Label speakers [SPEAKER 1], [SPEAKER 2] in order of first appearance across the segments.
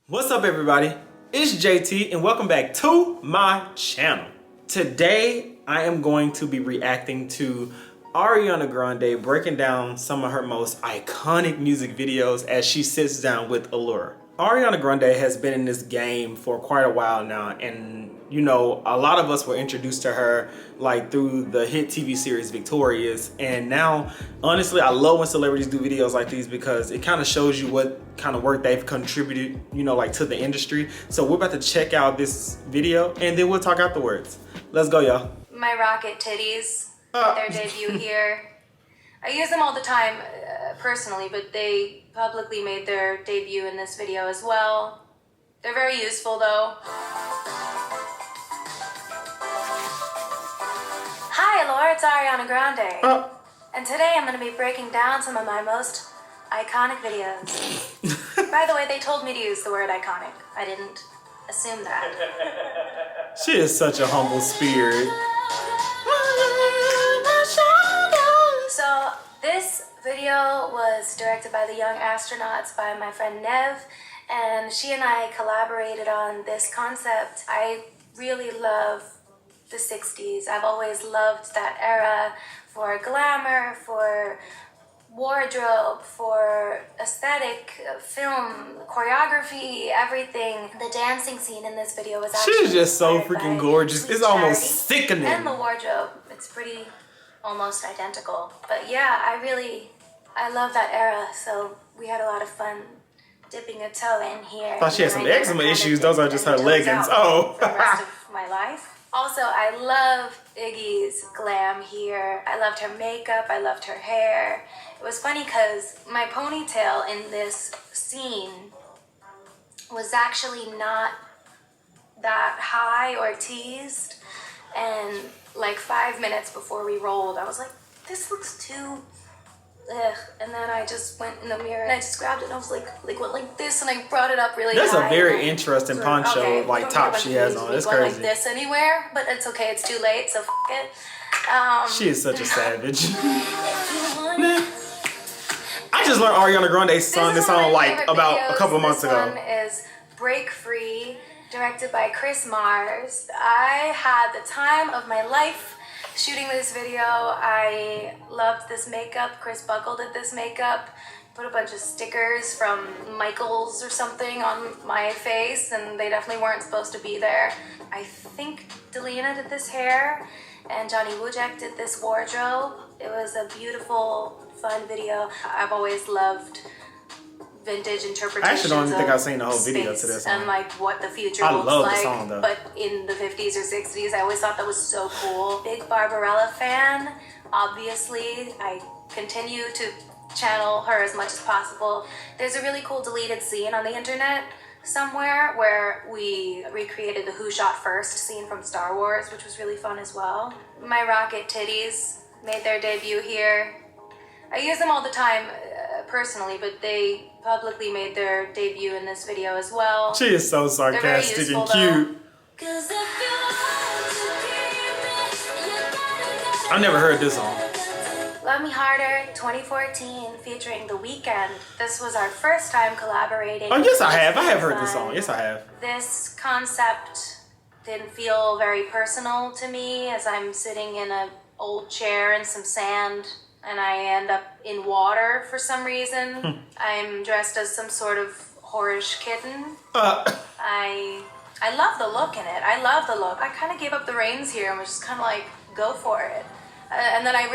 [SPEAKER 1] What's up, everybody? It's JT and welcome back to my channel. Today I am going to be reacting to Ariana Grande, breaking down some of her most iconic music videos as she sits down with Allure. Ariana Grande has been in this game for quite a while now, and you know, a lot of us were introduced to her like through the hit TV series Victorious, and now honestly I love when celebrities do videos like these because it kind of shows you what kind of work they've contributed, you know, like to the industry. So we're about to check out this video and then we'll talk afterwards. Let's go, y'all.
[SPEAKER 2] My rocket titties, their debut here. I use them all the time personally, but they publicly made their debut in this video as well. They're very useful though. Hi Allure, it's Ariana Grande. And today I'm going to be breaking down some of my most iconic videos. By the way, they told me to use the word iconic. I didn't assume that.
[SPEAKER 1] She is such a humble spirit.
[SPEAKER 2] So this video was directed by the Young Astronauts by my friend Nev, and she and I collaborated on this concept. I really love the 60s. I've always loved that era for glamour, for wardrobe, for aesthetic, film, choreography, everything. The dancing scene in this video was actually
[SPEAKER 1] She's just so freaking gorgeous. It's almost sickening.
[SPEAKER 2] And the wardrobe, it's pretty almost identical. But yeah, I love that era, so we had a lot of fun dipping a toe in here.
[SPEAKER 1] I thought she had some eczema issues. Those are just her leggings. Oh.
[SPEAKER 2] For the rest of my life. Also, I love Iggy's glam here. I loved her makeup. I loved her hair. It was funny because my ponytail in this scene was actually not that high or teased. And like 5 minutes before we rolled, I was like, this looks too ugh. And then I just went in the mirror and I just grabbed it and I was like went like this, and I brought it up really high.
[SPEAKER 1] That's a very interesting poncho, like top she has on. It's crazy.
[SPEAKER 2] Like this anywhere, but it's okay. It's too late, so f it.
[SPEAKER 1] She is such a savage. I just learned Ariana Grande sung this song like about a couple of months ago.
[SPEAKER 2] This one is Break Free, directed by Chris Mars. I had the time of my life shooting this video. I loved this makeup. Chris Buckle did this makeup. Put a bunch of stickers from Michaels or something on my face, and they definitely weren't supposed to be there. I think Delina did this hair, and Johnny Wujek did this wardrobe. It was a beautiful, fun video. I've always loved vintage interpretations.
[SPEAKER 1] I actually don't even think I've seen the whole video to this song.
[SPEAKER 2] And like what the future
[SPEAKER 1] I
[SPEAKER 2] looks
[SPEAKER 1] love
[SPEAKER 2] like.
[SPEAKER 1] the song though.
[SPEAKER 2] But in the 50s or 60s, I always thought that was so cool. Big Barbarella fan, obviously. I continue to channel her as much as possible. There's a really cool deleted scene on the internet somewhere where we recreated the Who Shot First scene from Star Wars, which was really fun as well. My rocket titties made their debut here. I use them all the time personally, but they publicly made their debut in this video as well.
[SPEAKER 1] She is so sarcastic and cute. I've never heard this song.
[SPEAKER 2] Love Me Harder 2014 featuring The Weeknd. This was our first time collaborating.
[SPEAKER 1] Oh yes, I have. I have heard this song. Yes, I have.
[SPEAKER 2] This concept didn't feel very personal to me as I'm sitting in an old chair in some sand and I end up in water for some reason. I'm dressed as some sort of whorish kitten. I love the look in it. I love the look. I kind of gave up the reins here and was just kind of like, go for it. And then I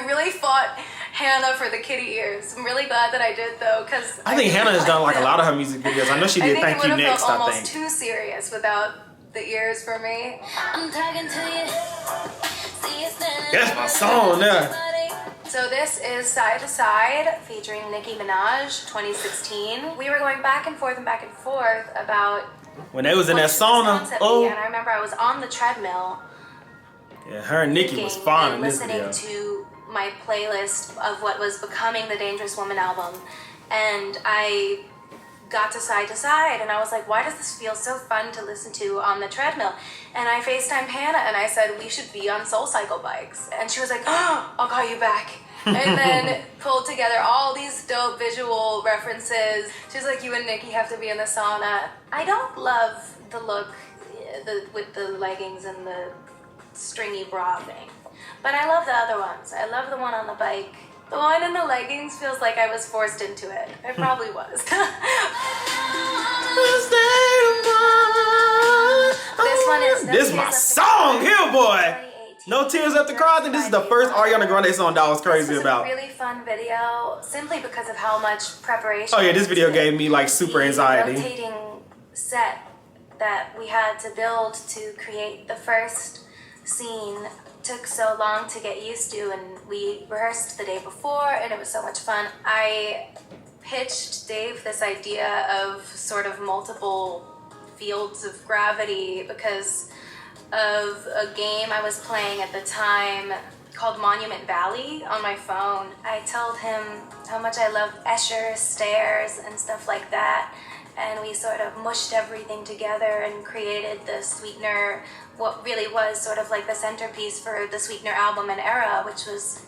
[SPEAKER 2] really fought Hannah for the kitty ears. I'm really glad that I did though, because
[SPEAKER 1] I think Hannah has done like a lot of her music videos. I know she did Thank You Next,
[SPEAKER 2] felt
[SPEAKER 1] I
[SPEAKER 2] almost
[SPEAKER 1] think.
[SPEAKER 2] too serious without the ears for me. I'm talking to you.
[SPEAKER 1] That's my song there.
[SPEAKER 2] So this is Side to Side featuring Nicki Minaj 2016. We were going back and forth about
[SPEAKER 1] when they was in that sauna.
[SPEAKER 2] Oh. And I remember I was on the treadmill.
[SPEAKER 1] Yeah, her and Nicki was fine in this video.
[SPEAKER 2] Listening to my playlist of what was becoming the Dangerous Woman album, and I got to Side, and I was like, why does this feel so fun to listen to on the treadmill? And I FaceTimed Hannah and I said, we should be on Soul Cycle bikes. And she was like, oh, I'll call you back. and then pulled together all these dope visual references. She's like, you and Nikki have to be in the sauna. I don't love the look with the leggings and the stringy bra thing, but I love the other ones. I love the one on the bike. The one in the leggings feels like I was forced into it. I probably was. This one is
[SPEAKER 1] this is my song here, boy. No Tears Left to Cry. I think this is the first Ariana Grande song that I was crazy about.
[SPEAKER 2] This was a really fun video, simply because of how much preparation.
[SPEAKER 1] Oh yeah, this video gave me like super anxiety.
[SPEAKER 2] The rotating set that we had to build to create the first scene took so long to get used to, and we rehearsed the day before, and it was so much fun. I pitched Dave this idea of sort of multiple fields of gravity because of a game I was playing at the time called Monument Valley on my phone. I told him how much I love Escher stairs and stuff like that, and we sort of mushed everything together and created the Sweetener, what really was sort of like the centerpiece for the Sweetener album and era, which was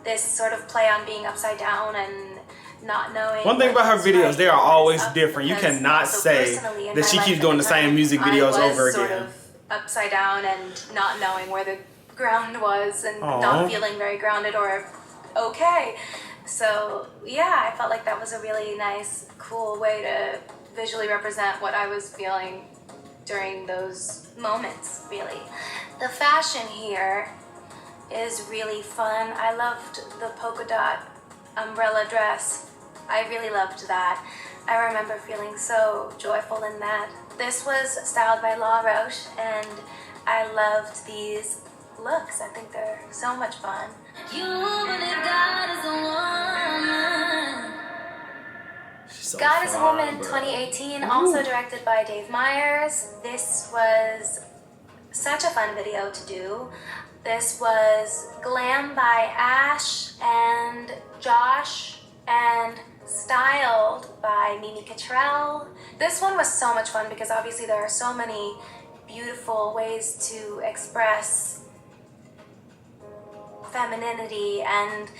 [SPEAKER 2] this sort of play on being upside down and not knowing.
[SPEAKER 1] One thing about her videos, they are always different. You cannot say that she keeps doing the same music videos over again.
[SPEAKER 2] Sort of upside down and not knowing where the ground was and not feeling very grounded or okay. So yeah, I felt like that was a really nice, cool way to visually represent what I was feeling during those moments, really. The fashion here is really fun. I loved the polka dot umbrella dress. I really loved that. I remember feeling so joyful in that. This was styled by La Roche, and I loved these looks. I think they're so much fun. You believe God is a woman.
[SPEAKER 1] So
[SPEAKER 2] God is a Woman 2018, also directed by Dave Meyers. This was such a fun video to do. This was glam by Ash and Josh and styled by Mimi Cottrell. This one was so much fun because obviously there are so many beautiful ways to express femininity and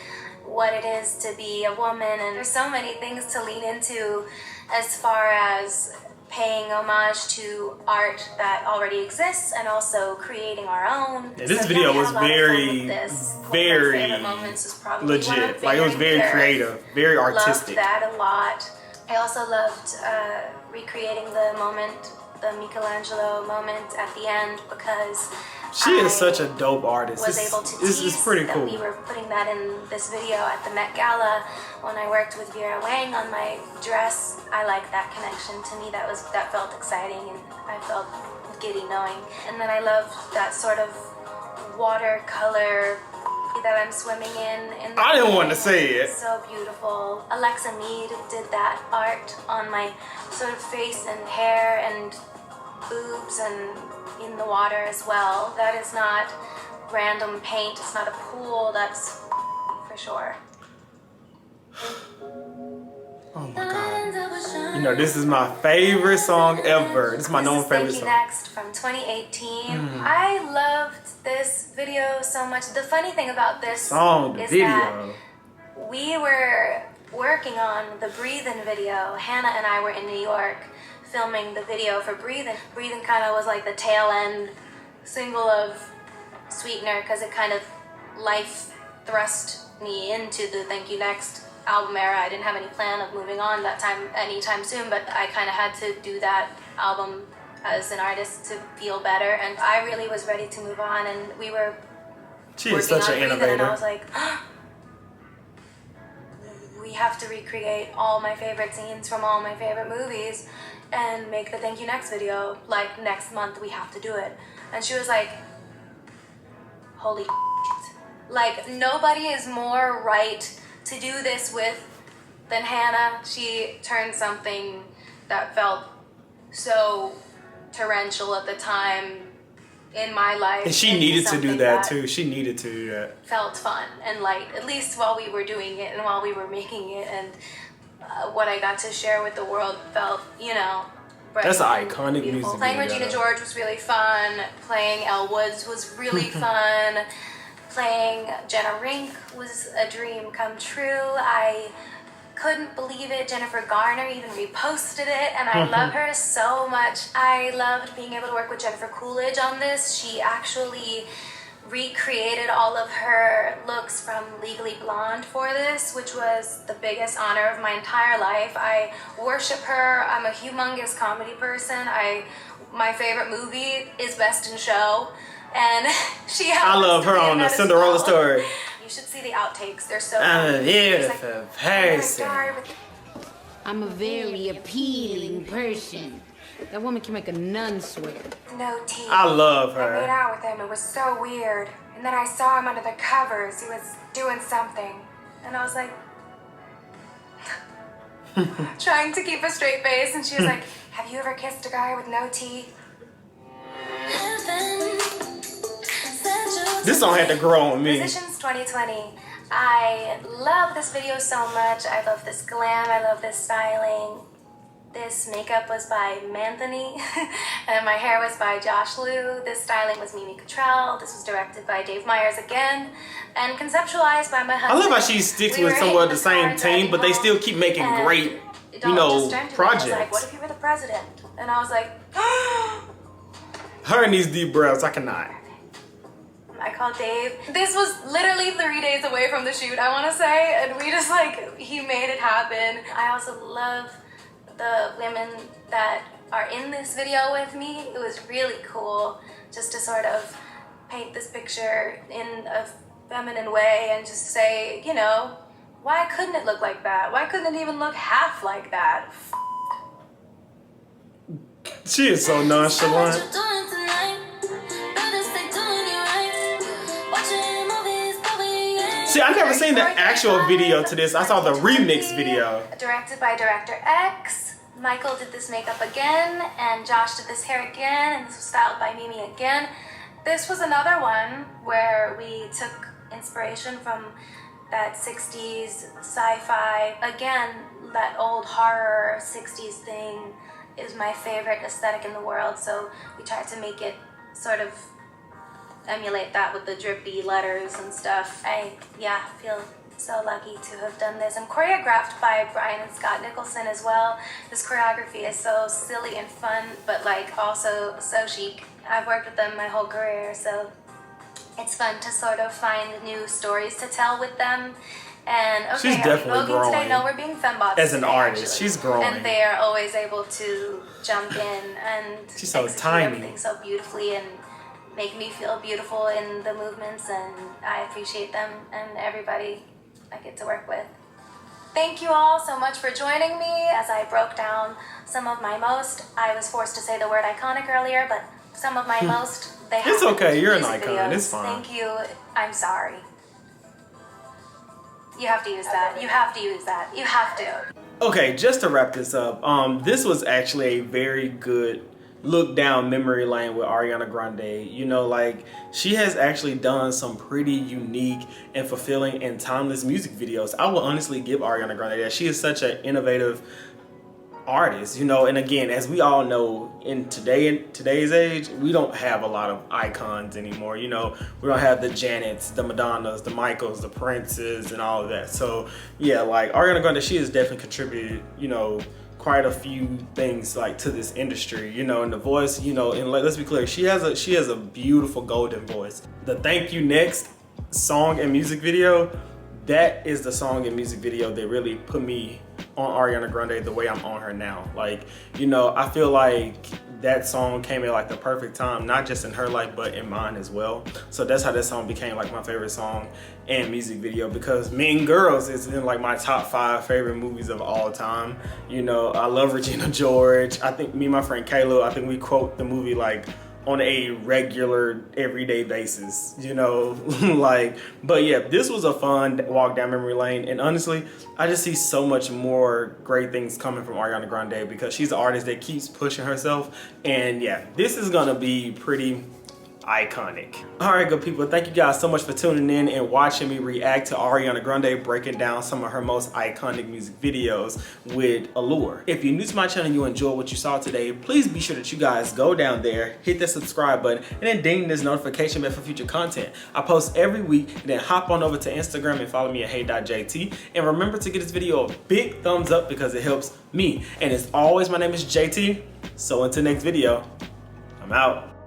[SPEAKER 2] what it is to be a woman, and there's so many things to lean into as far as paying homage to art that already exists and also creating our own.
[SPEAKER 1] Yeah, this video was very legit. Like, it was very creative, very artistic.
[SPEAKER 2] Loved that a lot. I also loved recreating the moment, the Michelangelo moment at the end, because
[SPEAKER 1] she is such a dope artist.
[SPEAKER 2] Was able to
[SPEAKER 1] this is pretty cool.
[SPEAKER 2] We were putting that in this video at the Met Gala when I worked with Vera Wang on my dress. I like that connection. To me, that felt exciting, and I felt giddy knowing. And then I loved that sort of watercolor that I'm swimming in
[SPEAKER 1] I didn't want to say it.
[SPEAKER 2] So beautiful. Alexa Mead did that art on my sort of face and hair and boobs and in the water as well. That is not random paint. It's not a pool. That's for sure.
[SPEAKER 1] Oh my God. You know, this is my favorite song ever. This is my known favorite song.
[SPEAKER 2] Next from 2018. I loved this video so much. The funny thing about this
[SPEAKER 1] song, the
[SPEAKER 2] is
[SPEAKER 1] video,
[SPEAKER 2] that we were working on the Breathin' video. Hannah and I were in New York filming the video for Breathin'. Breathin' kind of was like the tail end single of Sweetener because it kind of life thrust me into the Thank You Next album era. I didn't have any plan of moving on that time anytime soon, but I kind of had to do that album as an artist to feel better, and I really was ready to move on, and we were
[SPEAKER 1] She is such an innovator.
[SPEAKER 2] And I was like, we have to recreate all my favorite scenes from all my favorite movies and make the Thank You Next video. Like, next month we have to do it. And she was like, holy shit. Like, nobody is more right to do this with than Hannah. She turned something that felt so torrential at the time in my life.
[SPEAKER 1] And she needed to do that too. She needed to do that.
[SPEAKER 2] Felt fun and light, at least while we were doing it and while we were making it, and what I got to share with the world felt, you know, bright.
[SPEAKER 1] That's an iconic music
[SPEAKER 2] Playing
[SPEAKER 1] video.
[SPEAKER 2] Regina George was really fun. Playing Elle Woods was really fun. playing Jenna Rink was a dream come true. I couldn't believe it. Jennifer Garner even reposted it, and I love her so much. I loved being able to work with Jennifer Coolidge on this. She actually recreated all of her looks from Legally Blonde for this, which was the biggest honor of my entire life. I worship her. I'm a humongous comedy person. My favorite movie is Best in Show, and
[SPEAKER 1] I love her on the Cinderella Story.
[SPEAKER 2] You should see the outtakes. They're so
[SPEAKER 1] I'm a
[SPEAKER 2] funny.
[SPEAKER 1] beautiful person.
[SPEAKER 3] I'm a very appealing person. That woman can make a nun swear.
[SPEAKER 2] No tea.
[SPEAKER 1] I love
[SPEAKER 2] I made
[SPEAKER 1] her.
[SPEAKER 2] out with him. It was so weird. And then I saw him under the covers. He was doing something. And I was like, trying to keep a straight face. And she was like, have you ever kissed a guy with no teeth?
[SPEAKER 1] This song had to grow on me.
[SPEAKER 2] Musicians 2020. I love this video so much. I love this glam. I love this styling. This makeup was by Manthony, and my hair was by Josh Liu. This styling was Mimi Cottrell. This was directed by Dave Meyers again, and conceptualized by my husband.
[SPEAKER 1] I love how she sticks with somewhat of the same team, but they still keep making great, you know, projects.
[SPEAKER 2] I was like, what if you were the president? And I was like,
[SPEAKER 1] her and these deep breaths, I cannot.
[SPEAKER 2] I called Dave. This was literally 3 days away from the shoot, I want to say, and we just he made it happen. I also love the women that are in this video with me. It was really cool just to sort of paint this picture in a feminine way and just say, you know, why couldn't it look like that? Why couldn't it even look half like that?
[SPEAKER 1] She is so nonchalant. See, I've never seen the actual video to this. I saw the remix video.
[SPEAKER 2] Directed by Director X. Michael did this makeup again, and Josh did this hair again, and this was styled by Mimi again. This was another one where we took inspiration from that 60s sci-fi. Again, that old horror 60s thing is my favorite aesthetic in the world, so we tried to make it sort of emulate that with the drippy letters and stuff. I feel so lucky to have done this. And choreographed by Brian and Scott Nicholson as well. This choreography is so silly and fun, but also so chic. I've worked with them my whole career, so it's fun to sort of find new stories to tell with them. And okay,
[SPEAKER 1] she's definitely growing.
[SPEAKER 2] Today? No, we're being fembots
[SPEAKER 1] as an
[SPEAKER 2] today,
[SPEAKER 1] artist.
[SPEAKER 2] actually.
[SPEAKER 1] She's growing,
[SPEAKER 2] and they are always able to jump in and
[SPEAKER 1] she's so
[SPEAKER 2] execute
[SPEAKER 1] tiny.
[SPEAKER 2] everything so beautifully and make me feel beautiful in the movements, and I appreciate them and everybody I get to work with. Thank you all so much for joining me as I broke down some of my most, I was forced to say the word iconic earlier, but some of my most, they have
[SPEAKER 1] It's okay, you're an
[SPEAKER 2] music
[SPEAKER 1] icon,
[SPEAKER 2] videos.
[SPEAKER 1] it's fine.
[SPEAKER 2] Thank you, I'm sorry. You have to use that, you have to use that, you have to.
[SPEAKER 1] Okay, just to wrap this up, this was actually a very good look down memory lane with Ariana Grande. You know, she has actually done some pretty unique and fulfilling and timeless music videos. I will honestly give Ariana Grande that. She is such an innovative artist, you know, and again, as we all know, in today's age, we don't have a lot of icons anymore. You know, we don't have the Janets, the Madonnas, the Michaels, the Princes, and all of that. So yeah, Ariana Grande, she has definitely contributed, you know, quite a few things to this industry, you know, and the voice, you know, and let's be clear, she has a beautiful golden voice. The Thank You Next song and music video, that is the song and music video that really put me on Ariana Grande the way I'm on her now. You know, I feel like that song came at the perfect time, not just in her life, but in mine as well. So that's how that song became my favorite song and music video, because Mean Girls is in my top 5 favorite movies of all time. You know, I love Regina George. I think me and my friend Kayla, I think we quote the movie on a regular everyday basis, you know. But yeah, this was a fun walk down memory lane, and honestly, I just see so much more great things coming from Ariana Grande, because she's an artist that keeps pushing herself. And yeah, this is gonna be pretty, iconic. All right, good people, thank you guys so much for tuning in and watching me react to Ariana Grande breaking down some of her most iconic music videos with Allure. If you're new to my channel and you enjoyed what you saw today, please be sure that you guys go down there, hit the subscribe button, and then ding this notification bell for future content. I post every week, and then hop on over to Instagram and follow me at hey.jt. And remember to give this video a big thumbs up because it helps me. And as always, my name is JT. So until next video, I'm out.